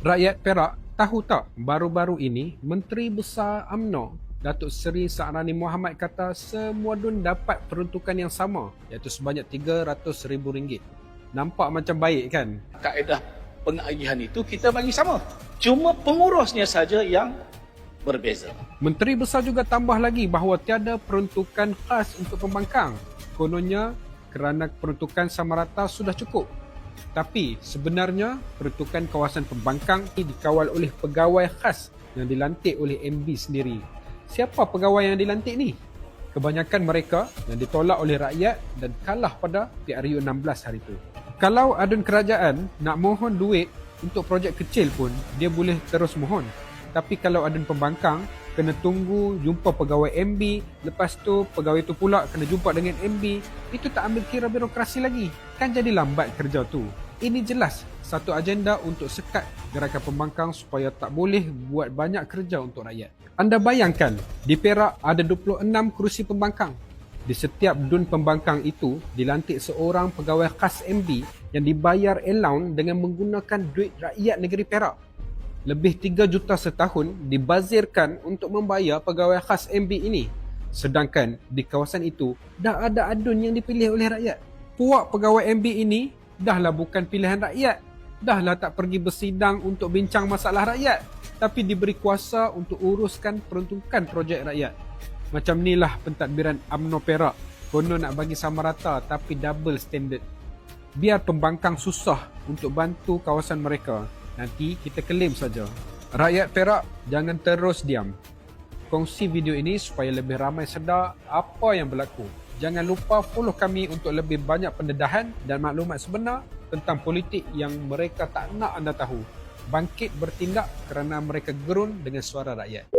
Rakyat Perak tahu tak, baru-baru ini Menteri Besar UMNO Datuk Seri Sa'rani Mohamad kata semua dun dapat peruntukan yang sama, iaitu sebanyak RM300,000. Nampak macam baik kan? Kaedah pengagihan itu kita bagi sama. Cuma pengurusnya saja yang berbeza. Menteri Besar juga tambah lagi bahawa tiada peruntukan khas untuk pembangkang. Kononnya kerana peruntukan sama rata sudah cukup. Tapi sebenarnya peruntukan kawasan pembangkang ini dikawal oleh pegawai khas yang dilantik oleh MB sendiri. Siapa pegawai yang dilantik ni? Kebanyakan mereka yang ditolak oleh rakyat dan kalah pada PRU 16 hari itu. Kalau adun kerajaan nak mohon duit untuk projek kecil pun, dia boleh terus mohon. Tapi kalau adun pembangkang, kena tunggu jumpa pegawai MB, lepas tu pegawai tu pula kena jumpa dengan MB. Itu tak ambil kira birokrasi lagi. Kan jadi lambat kerja tu. Ini jelas satu agenda untuk sekat gerakan pembangkang supaya tak boleh buat banyak kerja untuk rakyat. Anda bayangkan, di Perak ada 26 kerusi pembangkang. Di setiap dun pembangkang itu dilantik seorang pegawai khas MB yang dibayar allowance dengan menggunakan duit rakyat negeri Perak. Lebih 3 juta setahun dibazirkan untuk membayar pegawai khas MB ini. Sedangkan di kawasan itu dah ada adun yang dipilih oleh rakyat. Puak pegawai MB ini dahlah bukan pilihan rakyat. Dahlah tak pergi bersidang untuk bincang masalah rakyat, tapi diberi kuasa untuk uruskan peruntukan projek rakyat. Macam inilah pentadbiran UMNO Perak. Konon nak bagi sama rata tapi double standard. Biar pembangkang susah untuk bantu kawasan mereka. Nanti kita claim saja. Rakyat Perak, jangan terus diam. Kongsi video ini supaya lebih ramai sedar apa yang berlaku. Jangan lupa follow kami untuk lebih banyak pendedahan dan maklumat sebenar tentang politik yang mereka tak nak anda tahu. Bangkit bertindak kerana mereka gerun dengan suara rakyat.